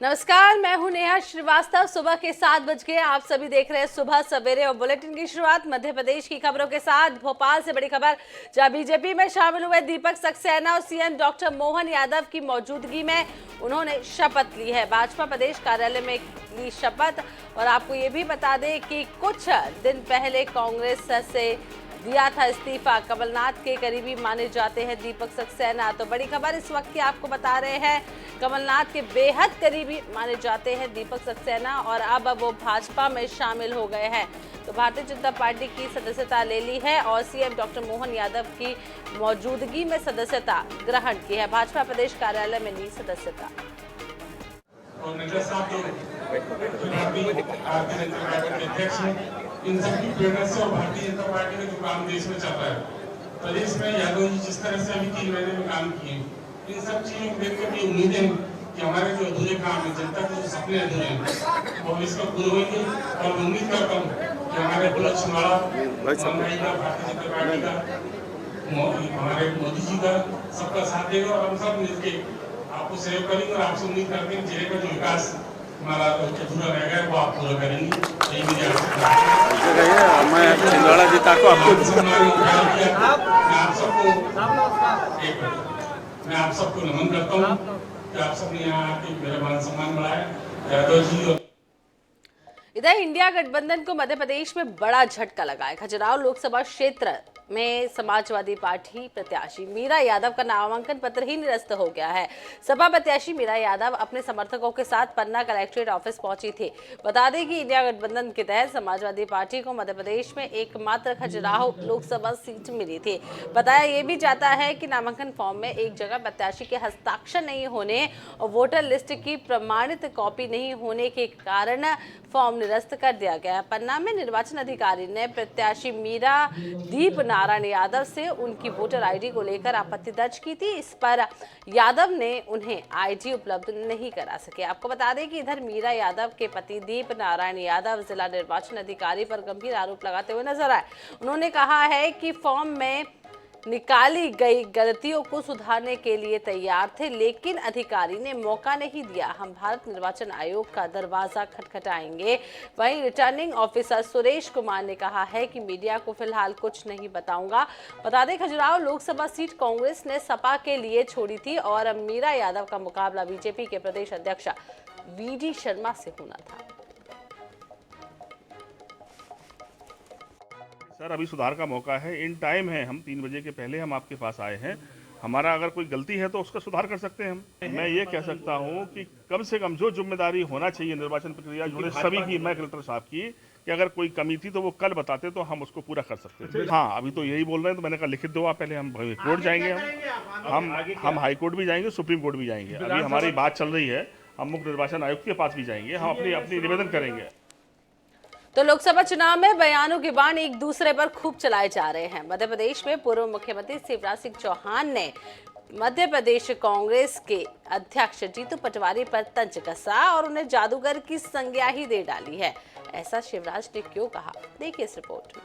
नमस्कार, मैं हूं नेहा श्रीवास्तव। सुबह के 7 बज गए। आप सभी देख रहे हैं सुबह सवेरे और बुलेटिन की शुरुआत मध्य प्रदेश की खबरों के साथ। भोपाल से बड़ी खबर, जहां बीजेपी में शामिल हुए दीपक सक्सेना और सीएम डॉक्टर मोहन यादव की मौजूदगी में उन्होंने शपथ ली है। भाजपा प्रदेश कार्यालय में ली शपथ। और आपको ये भी बता दें कि कुछ दिन पहले कांग्रेस से दिया था इस्तीफा कमलनाथ के करीबी माने जाते हैं दीपक सक्सेना। तो बड़ी खबर इस वक्त की आपको बता रहे हैं, कमलनाथ के बेहद करीबी माने जाते हैं दीपक सक्सेना और अब वो भाजपा में शामिल हो गए हैं। तो भारतीय जनता पार्टी की सदस्यता ले ली है और सीएम डॉक्टर मोहन यादव की मौजूदगी में सदस्यता ग्रहण की है। भाजपा प्रदेश कार्यालय में ली सदस्यता। इन सबकी प्रेरणा से और भारतीय जनता पार्टी का जो काम देश में चल रहा है, प्रदेश में यादव जी जिस तरह से अभी 3 महीने में काम किए, इन सब चीजों को देखकर भी उम्मीदें कि हमारे जो अधूरे काम है, जनता के जो सपने अधूरे हैं, वो इसका पूरे होंगे। और उम्मीद करता हूँ कि हमारे बुलंद छिंदवाड़ा महंगाई का, भारतीय जनता पार्टी का, हमारे मोदी जी का सबका साथ देगा और हम सब मिलकर आपको सहयोग करेंगे। और आपसे उम्मीद करते हैं जिले का जो विकास हमारा अधूरा रह गया वो आप पूरा करेंगे। यही मेरी आशा है। मैं छिंदवाड़ा जीता को आपको मैं आप सबको नमन करता हूँ कि आप सबने यहाँ आके मेरा मान सम्मान बढ़ाया। यादव जी और इधर इंडिया गठबंधन को मध्य प्रदेश में बड़ा झटका लगा है। खजुराहो लोकसभा क्षेत्र में समाजवादी पार्टी प्रत्याशी मीरा यादव का नामांकन पत्र ही निरस्त हो गया है। सपा प्रत्याशी मीरा यादव अपने समर्थकों के साथ पन्ना कलेक्ट्रेट ऑफिस पहुंची थी। बता दें कि इंडिया गठबंधन के तहत समाजवादी पार्टी को मध्य प्रदेश में एकमात्र खजुराहो लोकसभा सीट मिली थी। बताया ये भी जाता है कि नामांकन फॉर्म में एक जगह प्रत्याशी के हस्ताक्षर नहीं होने और वोटर लिस्ट की प्रमाणित कॉपी नहीं होने के कारण फॉर्म निरस्त कर दिया गया। पन्ना में निर्वाचन अधिकारी ने प्रत्याशी मीरा दीप नारायण यादव से उनकी वोटर आईडी को लेकर आपत्ति दर्ज की थी। इस पर यादव ने उन्हें आईडी उपलब्ध नहीं करा सके। आपको बता दें कि इधर मीरा यादव के पति दीप नारायण यादव जिला निर्वाचन अधिकारी पर गंभीर आरोप लगाते हुए नजर आए। उन्होंने कहा है कि फॉर्म में निकाली गई गलतियों को सुधारने के लिए तैयार थे, लेकिन अधिकारी ने मौका नहीं दिया। हम भारत निर्वाचन आयोग का दरवाजा खटखटाएंगे। वहीं रिटर्निंग ऑफिसर सुरेश कुमार ने कहा है कि मीडिया को फिलहाल कुछ नहीं बताऊंगा। बता दें खजुराहो लोकसभा सीट कांग्रेस ने सपा के लिए छोड़ी थी और मीरा यादव का मुकाबला बीजेपी के प्रदेश अध्यक्ष वीडी शर्मा से होना था। सर अभी सुधार का मौका है, इन टाइम है। हम 3 बजे के पहले हम आपके पास आए हैं। हमारा अगर कोई गलती है तो उसका सुधार कर सकते हैं हम। मैं ये कह सकता हूँ कि कम से कम जो जिम्मेदारी होना चाहिए निर्वाचन प्रक्रिया जुड़े सभी की, मैं कलेक्टर साहब की, कि अगर कोई कमी थी तो वो कल बताते तो हम उसको पूरा कर सकते थे। हाँ, अभी तो यही बोल रहे हैं, तो मैंने कहा लिखित दो आप, पहले हम कोर्ट जाएंगे, हम हाई कोर्ट भी जाएंगे, सुप्रीम कोर्ट भी जाएंगे। अभी हमारी बात चल रही है, हम मुख्य निर्वाचन आयुक्त के पास भी जाएंगे, हम अपनी निवेदन करेंगे। तो लोकसभा चुनाव में बयानों के बाण एक दूसरे पर खूब चलाए जा रहे हैं। मध्य प्रदेश में पूर्व मुख्यमंत्री शिवराज सिंह चौहान ने मध्य प्रदेश कांग्रेस के अध्यक्ष जीतू पटवारी पर तंज कसा और उन्हें जादूगर की संज्ञा ही दे डाली है। ऐसा शिवराज ने क्यों कहा, देखिए इस रिपोर्ट में।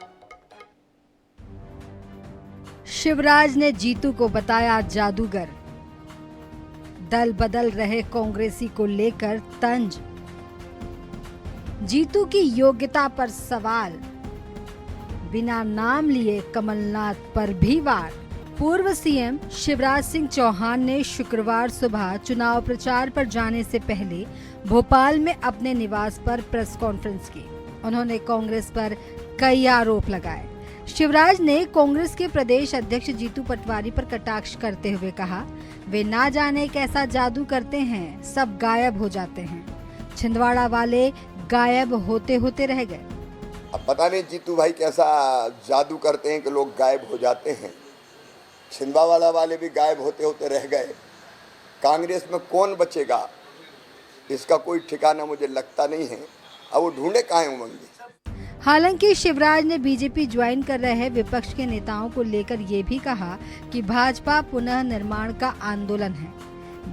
शिवराज ने जीतू को बताया जादूगर। दल बदल रहे कांग्रेसी को लेकर तंज। जीतू की योग्यता पर सवाल। बिना नाम लिए कमलनाथ पर भी वार। पूर्व सीएम शिवराज सिंह चौहान ने शुक्रवार सुबह चुनाव प्रचार पर जाने से पहले भोपाल में अपने निवास पर प्रेस कॉन्फ्रेंस की। उन्होंने कांग्रेस पर कई आरोप लगाए। शिवराज ने कांग्रेस के प्रदेश अध्यक्ष जीतू पटवारी पर कटाक्ष करते हुए कहा, वे ना जाने कैसा जादू करते हैं, सब गायब हो जाते हैं। छिंदवाड़ा वाले गायब होते होते रह गए। अब पता नहीं जीतू भाई कैसा जादू करते हैं कि लोग गायब हो जाते हैं। छिंदवाड़ा वाले भी गायब होते होते रह गए। कांग्रेस में कौन बचेगा इसका कोई ठिकाना मुझे लगता नहीं है। अब वो ढूंढे कहाँ होंगे। हालांकि शिवराज ने बीजेपी ज्वाइन कर रहे विपक्ष के नेताओं को लेकर ये भी कहा कि भाजपा पुनः निर्माण का आंदोलन है।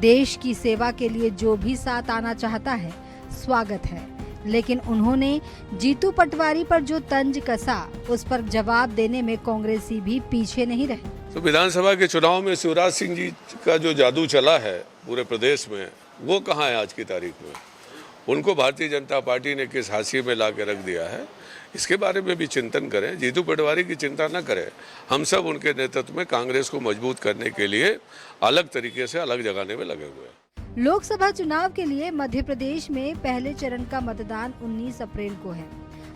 देश की सेवा के लिए जो भी साथ आना चाहता है स्वागत है, लेकिन उन्होंने जीतू पटवारी पर जो तंज कसा उस पर जवाब देने में कांग्रेसी भी पीछे नहीं रहे। तो विधानसभा के चुनाव में शिवराज सिंह जी का जो जादू चला है पूरे प्रदेश में, वो कहाँ है आज की तारीख में? उनको भारतीय जनता पार्टी ने किस हाशिए में ला के रख दिया है, इसके बारे में भी चिंतन करें। जीतू पटवारी की चिंता न करें, हम सब उनके नेतृत्व में कांग्रेस को मजबूत करने के लिए अलग तरीके से अलग जगाने में लगे हुए हैं। लोकसभा चुनाव के लिए मध्य प्रदेश में पहले चरण का मतदान 19 अप्रैल को है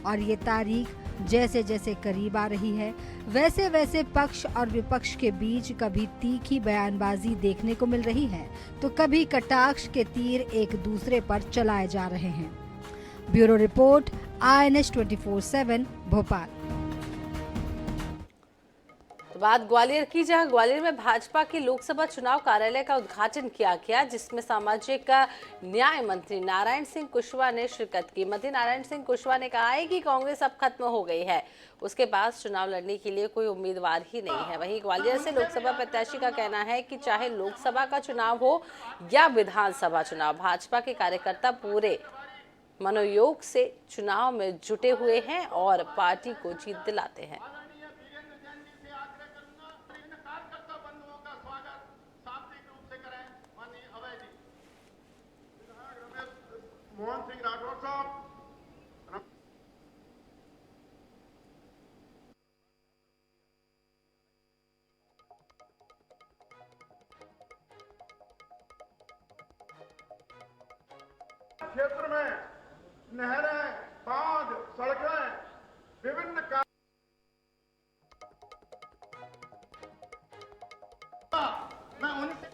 और ये तारीख जैसे जैसे करीब आ रही है वैसे वैसे पक्ष और विपक्ष के बीच कभी तीखी बयानबाजी देखने को मिल रही है तो कभी कटाक्ष के तीर एक दूसरे पर चलाए जा रहे हैं। Bureau report, INS 24/7 Bhopal. तो बात ग्वालियर की, जहां ग्वालियर में भाजपा के लोकसभा चुनाव कार्यालय का उद्घाटन किया गया, जिसमें सामाजिक न्याय मंत्री नारायण सिंह कुशवाहा ने शिरकत की। मंत्री नारायण सिंह कुशवाहा ने कहा है कि कांग्रेस अब खत्म हो गई है, उसके पास चुनाव लड़ने के लिए कोई उम्मीदवार ही नहीं है। वहीं ग्वालियर से लोकसभा प्रत्याशी का कहना है कि चाहे लोकसभा का चुनाव हो या विधानसभा चुनाव, भाजपा के कार्यकर्ता पूरे मनोयोग से चुनाव में जुटे हुए हैं और पार्टी को जीत दिलाते हैं। मोहन सिंह राठौर साहब, क्षेत्र में नहरें, बांध, सड़कें, विभिन्न मैं उनसे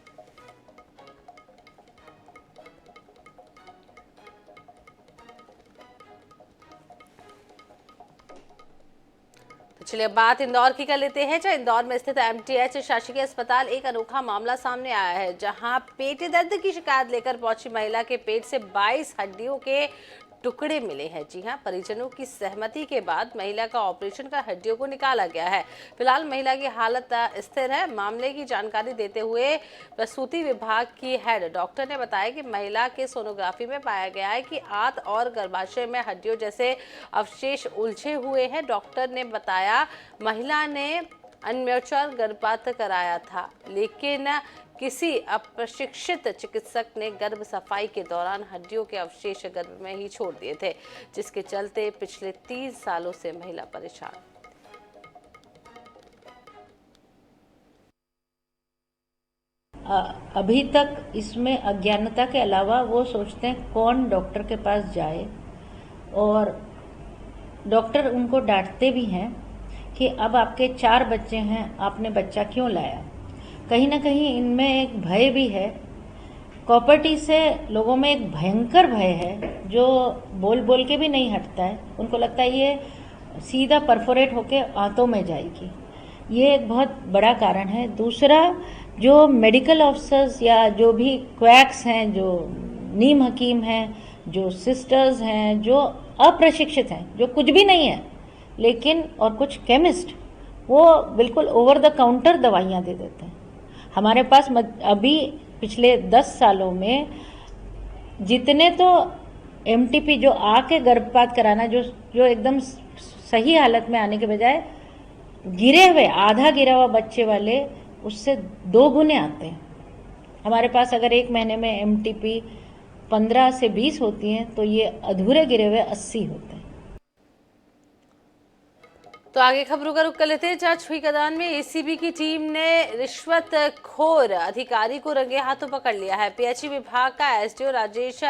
चलिए बात इंदौर की कर लेते हैं, जहां इंदौर में स्थित MTH शासकीय अस्पताल एक अनोखा मामला सामने आया है, जहां पेट दर्द की शिकायत लेकर पहुंची महिला के पेट से 22 हड्डियों के टुकड़े मिले हैं। जी हां, परिजनों की सहमति के बाद महिला का ऑपरेशन कर हड्डियों को निकाला गया है। फिलहाल महिला की हालत स्थिर है। मामले की जानकारी देते हुए प्रसूति विभाग की हेड डॉक्टर ने बताया कि महिला के सोनोग्राफी में पाया गया है कि आंत और गर्भाशय में हड्डियों जैसे अवशेष उलझे हुए हैं। डॉक्टर ने बताया महिला ने अनम्योचर गर्भपात कराया था, लेकिन किसी अप्रशिक्षित चिकित्सक ने गर्भ सफाई के दौरान हड्डियों के अवशेष गर्भ में ही छोड़ दिए थे, जिसके चलते पिछले 3 सालों से महिला परेशान। अभी तक इसमें अज्ञानता के अलावा वो सोचते हैं कौन डॉक्टर के पास जाए, और डॉक्टर उनको डांटते भी हैं कि अब आपके 4 बच्चे हैं, आपने बच्चा क्यों लाया। कहीं ना कहीं इनमें एक भय भी है। कॉपर्टी से लोगों में एक भयंकर भय है जो बोल बोल के भी नहीं हटता है। उनको लगता है ये सीधा परफोरेट होके आंतों में जाएगी। ये एक बहुत बड़ा कारण है। दूसरा, जो मेडिकल ऑफिसर्स या जो भी क्वैक्स हैं, जो नीम हकीम हैं, जो सिस्टर्स हैं, जो अप्रशिक्षित हैं, जो कुछ भी नहीं है, लेकिन और कुछ केमिस्ट, वो बिल्कुल ओवर द काउंटर दवाइयाँ दे देते हैं। हमारे पास अभी पिछले 10 सालों में जितने तो MTP जो आके गर्भपात कराना, जो एकदम सही हालत में आने के बजाय गिरे हुए, आधा गिरा हुआ बच्चे वाले, उससे 2 गुने आते हैं। हमारे पास अगर एक महीने में MTP 15 से 20 होती हैं तो ये अधूरे गिरे हुए 80 होते हैं। तो आगे खबरों का रुख कर लेते हैं, जहां छुईकदान में ACB की टीम ने रिश्वतखोर अधिकारी को रंगे हाथों पकड़ लिया है। PHE विभाग का SDO राजेश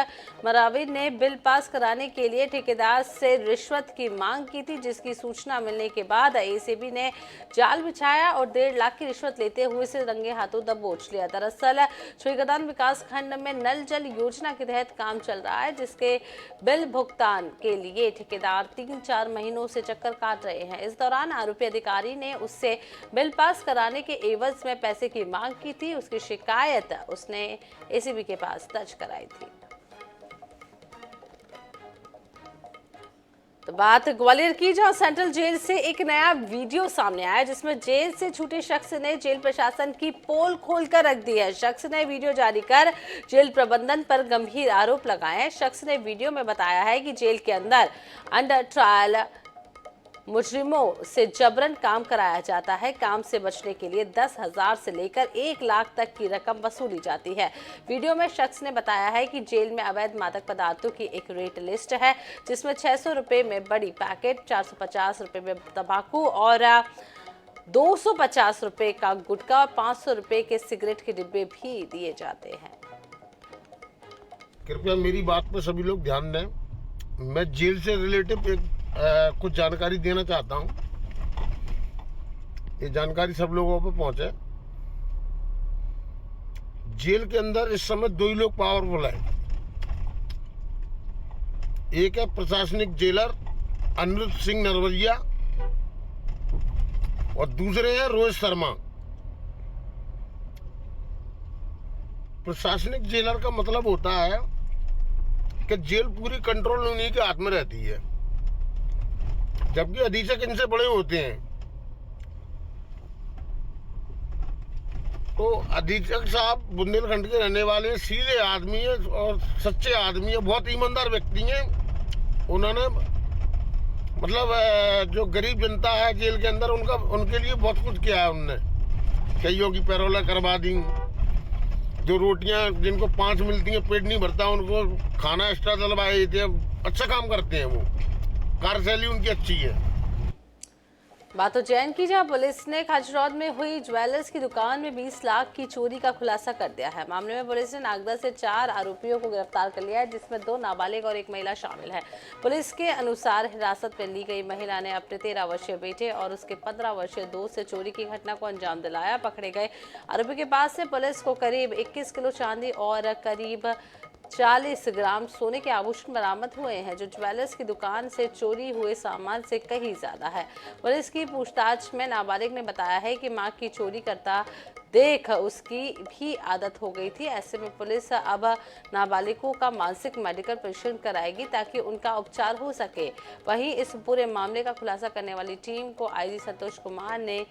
मरावी ने बिल पास कराने के लिए ठेकेदार से रिश्वत की मांग की थी, जिसकी सूचना मिलने के बाद ACB ने जाल बिछाया और 1.5 लाख की रिश्वत लेते हुए इसे रंगे हाथों दबोच लिया। दरअसल छुईकदान विकास खंड में नल जल योजना के तहत काम चल रहा है, जिसके बिल भुगतान के लिए ठेकेदार 3-4 महीनों से चक्कर काट रहे हैं। इस दौरान आरोपी अधिकारी ने उससे बिल पास कराने के एवज में पैसे की मांग की थी। उसकी शिकायत उसने ACB के पास दर्ज कराई थी। तो बात ग्वालियर की, जहां सेंट्रल जेल से एक नया वीडियो सामने आया, जिसमें जेल से छूटे शख्स ने जेल प्रशासन की पोल खोलकर रख दी है। शख्स ने वीडियो जारी कर जेल प्रबंधन पर गंभीर आरोप लगाए हैं। शख्स ने वीडियो में बताया है कि जेल के अंदर अंडर ट्रायल मुजरिमों से जबरन काम कराया जाता है। काम से बचने के लिए 10,000 से लेकर 1 लाख तक की रकम वसूली जाती है। वीडियो में शख्स ने बताया है कि जेल में अवैध मादक पदार्थों की एक रेट लिस्ट है, जिसमें 600 रुपए में बड़ी पैकेट, 450 रुपए में तंबाकू और 250 रुपए का गुटखा और 500 रुपए के सिगरेट के डिब्बे भी दिए जाते हैं। कृपया मेरी बात पर सभी लोग ध्यान दें। मैं जेल से रिलेटेड कुछ जानकारी देना चाहता हूं। ये जानकारी सब लोगों पर पहुंचे। जेल के अंदर इस समय 2 ही लोग पावरफुल है। एक है प्रशासनिक जेलर अनिरुद्ध सिंह नरवरिया और दूसरे हैं रोहित शर्मा। प्रशासनिक जेलर का मतलब होता है कि जेल पूरी कंट्रोल उन्हीं के हाथ में रहती है, जबकि अधीक्षक इनसे बड़े होते हैं। तो अधीक्षक साहब बुंदेलखंड के रहने वाले सीधे आदमी है और सच्चे आदमी है, बहुत ईमानदार व्यक्ति हैं। उन्होंने मतलब जो गरीब जनता है जेल के अंदर उनके लिए बहुत कुछ किया है। उनने कईयों की पैरोला करवा दी, जो रोटियां जिनको 5 मिलती हैं, पेट नहीं भरता, उनको खाना एक्स्ट्रा दिलवाए देते हैं। अच्छा काम करते हैं वो, कार्यशैली उनकी अच्छी है। बात तो जैन की, जहां पुलिस ने खाजरौद में हुई ज्वेलर्स की दुकान में 20 लाख की चोरी का खुलासा कर दिया है। मामले में पुलिस ने नागदा से 4 आरोपियों को गिरफ्तार कर लिया है, जिसमें 2 नाबालिग और 1 महिला शामिल है। पुलिस के अनुसार हिरासत में ली गई महिला ने अपने 13 वर्षीय बेटे और उसके 15 वर्षीय दोस्त से चोरी की घटना को अंजाम दिलाया। पकड़े गए आरोपी के पास से पुलिस को करीब 21 किलो चांदी और करीब 40 ग्राम सोने के आभूषण बरामद हुए हैं, जो ज्वेलर्स की दुकान से चोरी हुए सामान से कहीं ज्यादा है। पुलिस की पूछताछ में नाबालिग ने बताया है कि मां की चोरी करता देख उसकी भी आदत हो गई थी। ऐसे में पुलिस अब नाबालिगों का मानसिक मेडिकल परीक्षण कराएगी ताकि उनका उपचार हो सके। वहीं इस पूरे मामले का खुलासा करने वाली टीम को आईजी संतोष कुमार ने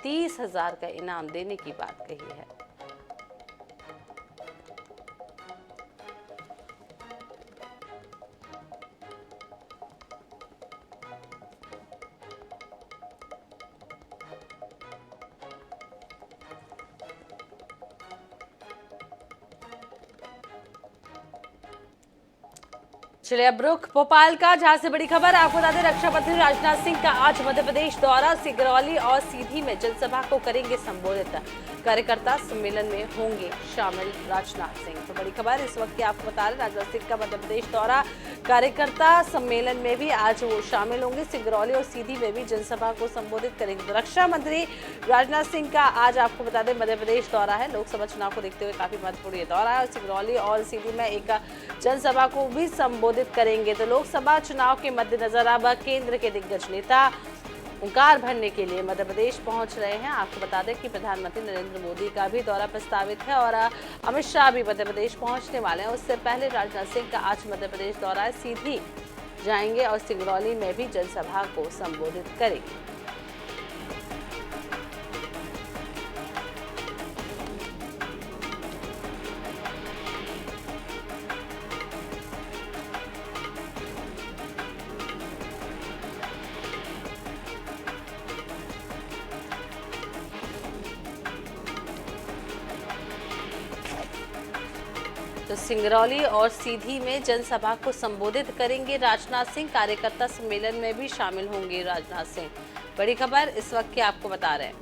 30,000 का इनाम देने की बात कही है। चलिए अब रुख भोपाल का, जहां से बड़ी खबर आपको बता दें, रक्षा मंत्री राजनाथ सिंह का आज मध्य प्रदेश दौरा। सिंगरौली और सीधी में जनसभा को करेंगे संबोधित। कार्यकर्ता सम्मेलन में होंगे शामिल राजनाथ सिंह। तो बड़ी खबर इस वक्त की आपको बता रहे, राजनाथ सिंह का मध्य प्रदेश दौरा, कार्यकर्ता सम्मेलन में भी आज वो शामिल होंगे। सिंगरौली और सीधी में भी जनसभा को संबोधित करेंगे। तो रक्षा मंत्री राजनाथ सिंह का आज आपको बता दें मध्य प्रदेश दौरा है। लोकसभा चुनाव को देखते हुए काफी महत्वपूर्ण ये दौरा है और सिंगरौली और सीधी में एक जनसभा को भी संबोधित करेंगे। तो लोकसभा चुनाव के मद्देनजर अब केंद्र के दिग्गज नेता हुंकार भरने के लिए मध्य प्रदेश पहुंच रहे हैं। आपको बता दें कि प्रधानमंत्री नरेंद्र मोदी का भी दौरा प्रस्तावित है और अमित शाह भी मध्य प्रदेश पहुंचने वाले हैं। उससे पहले राजनाथ सिंह का आज मध्य प्रदेश दौरा है। सीधी जाएंगे और सिंगरौली में भी जनसभा को संबोधित करेंगे। तो सिंगरौली और सीधी में जनसभा को संबोधित करेंगे राजनाथ सिंह। कार्यकर्ता सम्मेलन में भी शामिल होंगे राजनाथ सिंह। बड़ी खबर इस वक्त की आपको बता रहे हैं।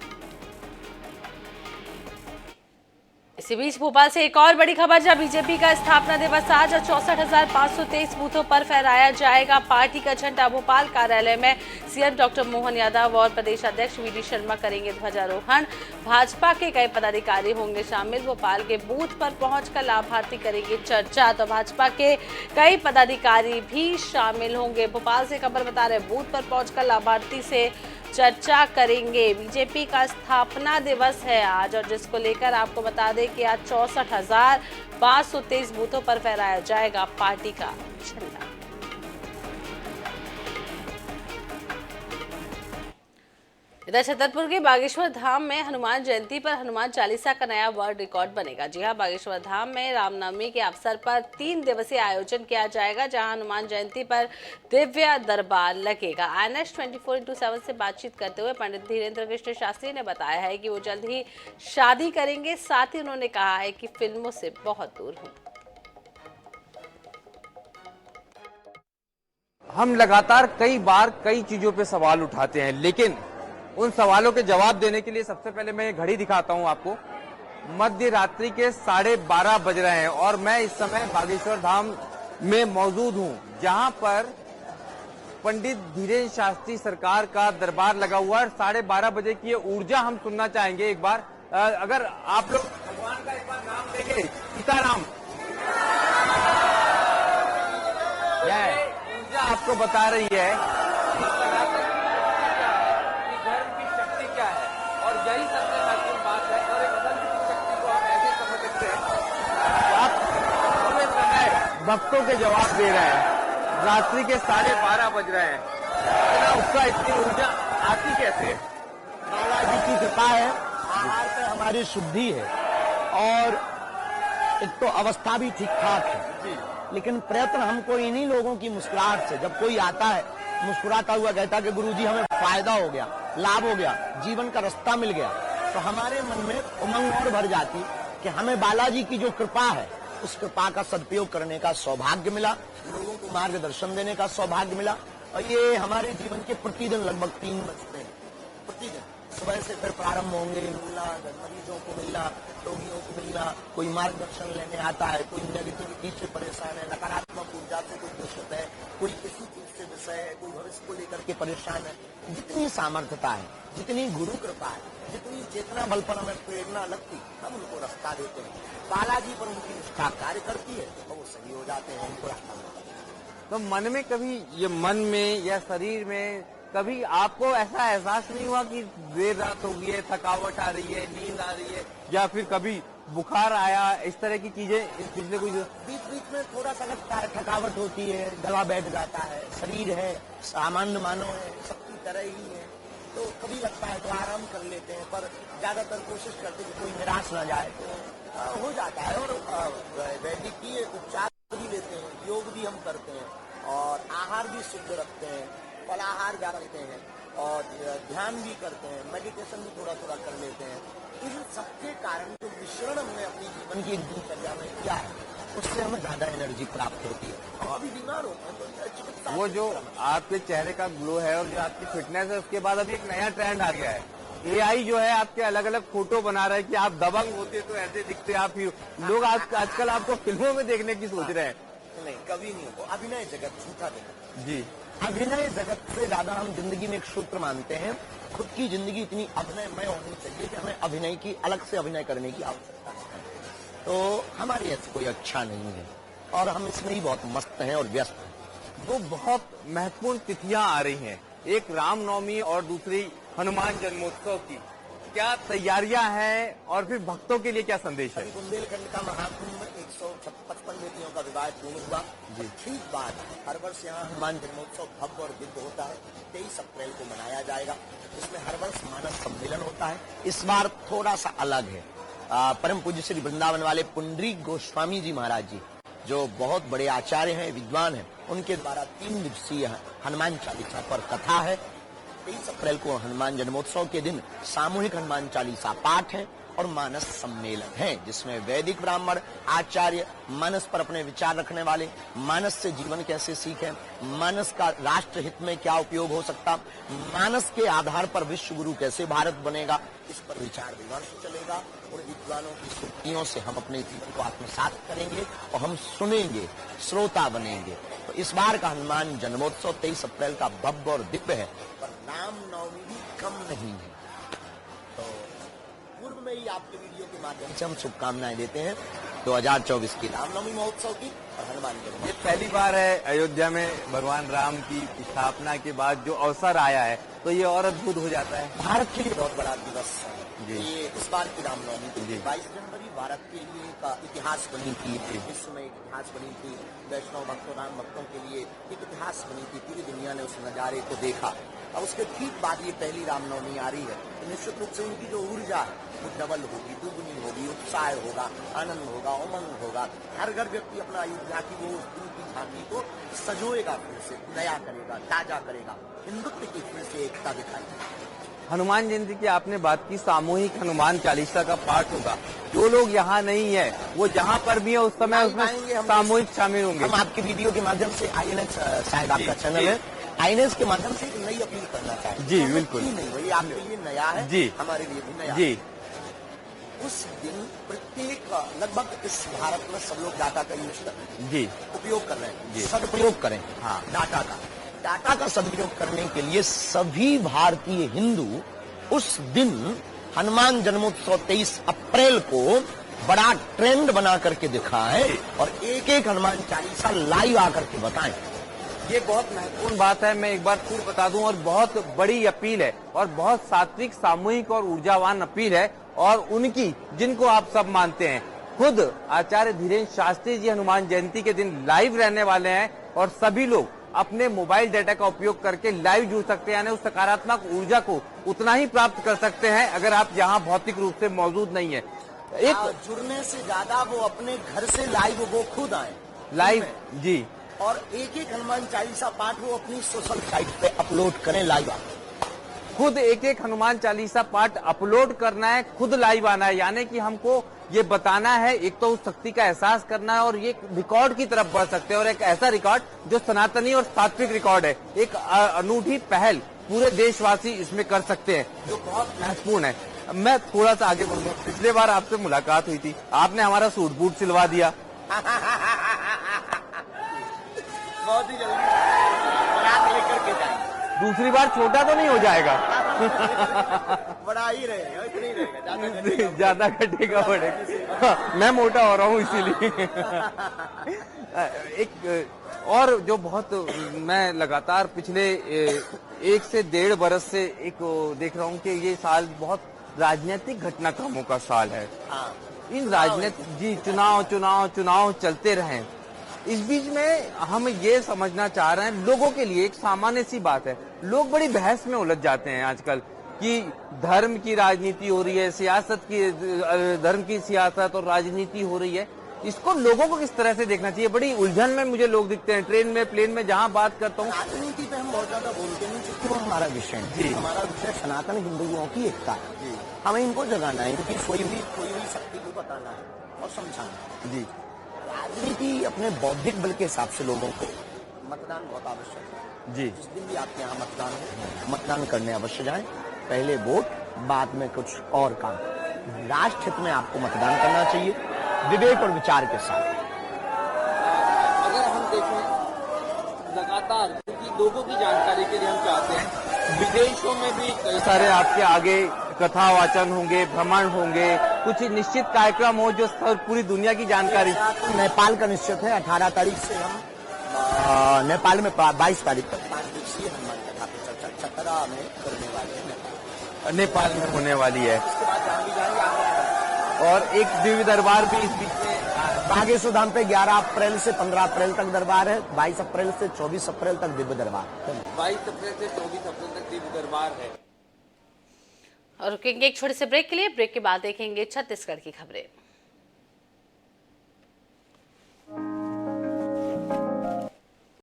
इसी बीच भोपाल से एक और बड़ी खबर, जब बीजेपी का स्थापना दिवस आज 64,523 बूथों पर फहराया जाएगा पार्टी का झंडा। भोपाल कार्यालय में सीएम डॉक्टर मोहन यादव और प्रदेश अध्यक्ष वीडी शर्मा करेंगे ध्वजारोहण। भाजपा के कई पदाधिकारी होंगे शामिल। भोपाल के बूथ पर पहुंचकर लाभार्थी करेंगे चर्चा। तो भाजपा के कई पदाधिकारी भी शामिल होंगे। भोपाल से खबर बता रहे, बूथ पर पहुंचकर लाभार्थी से चर्चा करेंगे। बीजेपी का स्थापना दिवस है आज और जिसको लेकर आपको बता दें कि आज 64,523 बूथों पर फहराया जाएगा पार्टी का झंडा। इधर छतरपुर के बागेश्वर धाम में हनुमान जयंती पर हनुमान चालीसा का नया वर्ल्ड रिकॉर्ड बनेगा। जी हां, बागेश्वर धाम में रामनवमी के अवसर पर 3 दिवसीय आयोजन किया जाएगा, जहां हनुमान जयंती पर दिव्य दरबार लगेगा। INS 24/7 से बातचीत करते हुए पंडित धीरेन्द्र कृष्ण शास्त्री ने बताया है कि वो जल्द ही शादी करेंगे। साथ ही उन्होंने कहा है कि फिल्मों से बहुत दूर हूं। हम लगातार कई बार कई चीजों पे सवाल उठाते हैं, लेकिन उन सवालों के जवाब देने के लिए सबसे पहले मैं घड़ी दिखाता हूं आपको। मध्य रात्रि के 12:30 बज रहे हैं और मैं इस समय बागेश्वर धाम में मौजूद हूं, जहां पर पंडित धीरेन्द्र शास्त्री सरकार का दरबार लगा हुआ है। 12:30 बजे की ये ऊर्जा हम सुनना चाहेंगे एक बार। अगर आप लोग भगवान का एक बार नाम लेंगे, सीताराम, यह ऊर्जा आपको बता रही है धर्म की शक्ति क्या है, और यही सबसे महत्वपूर्ण बात है। और एक धर्म की शक्ति को हम ऐसे समझ सकते हैं कि आप पूरे समय भक्तों के जवाब दे रहे हैं। रात्रि के 12:30 बज रहे हैं, इतना उत्साह, इतनी ऊर्जा आती कैसे है? बालाजी की कृपा है, आहार से हमारी शुद्धि है और एक तो अवस्था भी ठीक ठाक है, लेकिन प्रयत्न हमको इन्हीं लोगों की मुस्कुराहट से, जब कोई आता है मुस्कुराता हुआ कहता कि गुरुजी हमें फायदा हो गया, लाभ हो गया, जीवन का रास्ता मिल गया, तो हमारे मन में उमंग और भर जाती कि हमें बालाजी की जो कृपा है उस कृपा का सदुपयोग करने का सौभाग्य मिला, लोगों को मार्गदर्शन देने का सौभाग्य मिला। और ये हमारे जीवन के प्रतिदिन लगभग 3 बजते हैं। प्रतिदिन सुबह से फिर प्रारंभ होंगे, मिलना, मरीजों को मिलना, रोगियों को मिलना, कोई मार्गदर्शन लेने आता है, कोई नेगेटिविटी से परेशान है, नकारात्मक ऊर्जा से कोई दूषित है, कोई किसी चीज से विषय है, कोई भविष्य को लेकर के परेशान है। जितनी सामर्थ्यता है, जितनी गुरु कृपा है, जितनी चेतना बल पर हमें प्रेरणा लगती, हम उनको रास्ता देते हैं। बालाजी पर उनकी निष्ठा कार्य करती है तो वो सही हो जाते हैं, उनको रास्ता मिलता है। तो मन में कभी, ये मन में या शरीर में कभी आपको ऐसा एहसास नहीं हुआ कि देर रात हो गई है, थकावट आ रही है, नींद आ रही है, या फिर कभी बुखार आया, इस तरह की चीजें इस पिछले कुछ बीच बीच में थोड़ा सा लगता है, थकावट होती है, गला बैठ जाता है, शरीर है सामान्य मानव है, सबकी तरह ही है, तो कभी लगता है तो आराम कर लेते हैं, पर ज्यादातर कोशिश करते हैं कि कोई निराश ना जाए, तो हो जाता है। और वैद्यकीय उपचार भी लेते हैं, योग भी हम करते हैं और आहार भी शुद्ध रखते हैं, फलाहार भी रखते हैं और ध्यान भी करते हैं, मेडिटेशन भी थोड़ा थोड़ा कर लेते हैं। इन सबके कारण जो मिश्रण हमने अपनी जीवन की दिनचर्या में किया है, उससे हमें ज्यादा एनर्जी प्राप्त होती है। और अभी बीमार होते हैं तो चिकित्सा, वो जो आपके चेहरे का ग्लो है और जो आपकी फिटनेस है, उसके बाद अभी एक नया ट्रेंड आ गया है। AI जो है आपके अलग अलग फोटो बना रहा है कि आप दबंग होते तो ऐसे दिखते, आप ही लोग आजकल आपको फिल्मों में देखने की सोच रहे हैं। नहीं, कभी नहीं हो। अभिनय जगत झूठा जगत जी, अभिनय जगत से ज्यादा हम जिंदगी में एक सूत्र मानते हैं, खुद की जिंदगी इतनी अभिनयमय होनी चाहिए कि हमें अभिनय की, अलग से अभिनय करने की आवश्यकता है। तो हमारी ऐसी कोई अच्छा नहीं है और हम इसमें ही बहुत मस्त हैं और व्यस्त हैं। वो बहुत महत्वपूर्ण तिथियां आ रही हैं, एक रामनवमी और दूसरी हनुमान जन्मोत्सव की, क्या तैयारियां हैं और फिर भक्तों के लिए क्या संदेश है? बुंदेलखंड का महाकुंभ 155 बेटियों का विवाह पूर्ण हुआ जी। ठीक बात, हर वर्ष यहाँ हनुमान जन्मोत्सव भव्य और दिव्य होता है, 23 अप्रैल को मनाया जाएगा। इसमें हर वर्ष मानस सम्मेलन होता है, इस बार थोड़ा सा अलग है। परम पूज्य श्री वृंदावन वाले पुंडरीक गोस्वामी जी महाराज जी, जो बहुत बड़े आचार्य हैं, विद्वान हैं, उनके द्वारा 3 दिवसीय हनुमान चालीसा पर कथा है। 23 अप्रैल को हनुमान जन्मोत्सव के दिन सामूहिक हनुमान चालीसा पाठ है और मानस सम्मेलन है, जिसमें वैदिक ब्राह्मण आचार्य मानस पर अपने विचार रखने वाले, मानस से जीवन कैसे सीखें, मानस का राष्ट्र हित में क्या उपयोग हो सकता, मानस के आधार पर विश्व गुरु कैसे भारत बनेगा, इस पर विचार विमर्श चलेगा। और विद्वानों की सूक्तियों से हम अपने जीवन को आत्मसात करेंगे और हम सुनेंगे, श्रोता बनेंगे। तो इस बार का हनुमान जन्मोत्सव 23 अप्रैल का भव्य और दिव्य है, पर रामनवमी भी कम नहीं है। तो पूर्व में ही आपके वीडियो के माध्यम से हम शुभकामनाएं देते हैं 2024 की रामनवमी महोत्सव की और हनुमान जन्मोत्सव। ये पहली बार है अयोध्या में भगवान राम की स्थापना के बाद जो अवसर आया है, तो ये और अद्भुत हो जाता है। भारत के लिए बहुत बड़ा दिवस है ये, इस बार की रामनवमी के लिए 22 जनवरी भारत के लिए का इतिहास बनी थी, विश्व में एक इतिहास बनी थी, वैष्णव भक्तों, राम भक्तों के लिए एक इतिहास बनी थी। पूरी दुनिया ने उस नजारे को देखा और उसके ठीक बाद ये पहली रामनवमी आ रही है, तो निश्चित रूप से उनकी जो ऊर्जा है वो डबल होगी, दुगुनी होगी, उत्साह होगा, आनंद होगा, उमंग होगा। हर घर व्यक्ति अपना अयोध्या की वो उनकी झांकी को सजोएगा, फिर से नया करेगा, ताजा करेगा, हिंदुत्व की फिर से एकता दिखाएगा। हनुमान जयंती की आपने बात की, सामूहिक हनुमान चालीसा का पाठ होगा। जो लोग यहाँ नहीं है वो जहाँ पर भी है उस समय उसमें सामूहिक शामिल होंगे। हम आपके वीडियो के माध्यम से INS शायद आपका चैनल है, INS के माध्यम से एक नई अपील करना चाहते हैं। जी बिल्कुल। नहीं वही आपके लिए नया है, जी हमारे लिए भी नया जी। उस दिन प्रत्येक लगभग इस भारत में सब लोग डाटा का यूज कर रहे हैं, जी उपयोग कर रहे हैं, जी। सदुपयोग करें। हाँ। डाटा का सदुपयोग करने के लिए सभी भारतीय हिंदू उस दिन हनुमान जन्मोत्सव 23 अप्रैल को बड़ा ट्रेंड बना करके दिखाएं और एक एक हनुमान चालीसा लाइव आकर के बताएं। ये बहुत महत्वपूर्ण बात है, मैं एक बार फिर बता दूं, और बहुत बड़ी अपील है और बहुत सात्विक, सामूहिक और ऊर्जावान अपील है। और उनकी जिनको आप सब मानते हैं, खुद आचार्य धीरेन्द्र शास्त्री जी हनुमान जयंती के दिन लाइव रहने वाले हैं और सभी लोग अपने मोबाइल डाटा का उपयोग करके लाइव जुड़ सकते हैं, यानी उस सकारात्मक ऊर्जा को उतना ही प्राप्त कर सकते हैं अगर आप यहाँ भौतिक रूप से मौजूद नहीं है। एक जुड़ने से ज्यादा वो अपने घर से लाइव वो खुद आए लाइव, जी, और एक एक हनुमान चालीसा पाठ वो अपनी सोशल साइट पे अपलोड करें लाइव। खुद एक एक हनुमान चालीसा पाठ अपलोड करना है, खुद लाइव आना है, यानी कि हमको ये बताना है, एक तो उस शक्ति का एहसास करना है और ये रिकॉर्ड की तरफ बढ़ सकते हैं, और एक ऐसा रिकॉर्ड जो सनातनी और सात्विक रिकॉर्ड है। एक अनूठी पहल पूरे देशवासी इसमें कर सकते हैं जो बहुत महत्वपूर्ण है। मैं थोड़ा सा आगे बढ़ूंगा। पिछले बार आपसे मुलाकात हुई थी, आपने हमारा सूट बूट सिलवा दिया। बहुत ही जल्दी बारात लेकर के जाएंगे। दूसरी बार छोटा तो नहीं हो जाएगा? बड़ा ही रहेगा, इतना ही रहेगा, ज्यादा घटेगा बढ़ेगा। मैं मोटा हो रहा हूँ इसीलिए। एक और जो बहुत मैं लगातार पिछले 1 से 1.5 बरस से एक देख रहा हूँ कि ये साल बहुत राजनीतिक घटनाक्रमों का साल है। इन राजनीतिक जी चुनाव चलते रहे। इस बीच में हम ये समझना चाह रहे हैं, लोगों के लिए एक सामान्य सी बात है, लोग बड़ी बहस में उलझ जाते हैं आजकल कि धर्म की राजनीति हो रही है, सियासत की, धर्म की सियासत और राजनीति हो रही है। इसको लोगों को किस तरह से देखना चाहिए? बड़ी उलझन में मुझे लोग दिखते हैं, ट्रेन में, प्लेन में, जहाँ बात करता हूँ। राजनीति पे हम बहुत ज्यादा बोलते हैं क्योंकि वो हमारा विषय है, हमारा विषय सनातन हिंदुओं की एकता है। हमें इनको जगाना है, क्योंकि कोई भी शक्ति को बताना है और समझाना है। राजनीति अपने बौद्धिक बल के हिसाब से लोगों को मतदान बहुत आवश्यक है। जी, जिस दिन भी आपके यहाँ मतदान हो, मतदान करने अवश्य जाएं। पहले वोट, बाद में कुछ और काम। राष्ट्र हित में आपको मतदान करना चाहिए, विवेक और विचार के साथ। अगर हम देखें लगातार, क्योंकि लोगों की जानकारी के लिए हम चाहते हैं, विदेशों में भी कई सारे आपके आगे कथा वाचन होंगे, भ्रमण होंगे, कुछ निश्चित कार्यक्रम हो जो पूरी दुनिया की जानकारी। नेपाल का निश्चित है, 18 तारीख से हम नेपाल में 22 तारीख तक 5 दिवसीय हनुमान कथा पे चर्चा चतरा में करने वाले हैं। नेपाल में होने वाली है। उसके बाद जहाँ भी जाएंगे और एक दिव्य दरबार भी इस बीच में बागेश्वर धाम पे 11 अप्रैल से 15 अप्रैल तक दरबार है, 22 अप्रैल से 24 अप्रैल तक दिव्य दरबार। 22 अप्रैल से 24 अप्रैल तक दिव्य दरबार है। और रुकेंगे एक छोटे से ब्रेक के लिए। ब्रेक के बाद देखेंगे छत्तीसगढ़ की खबरें।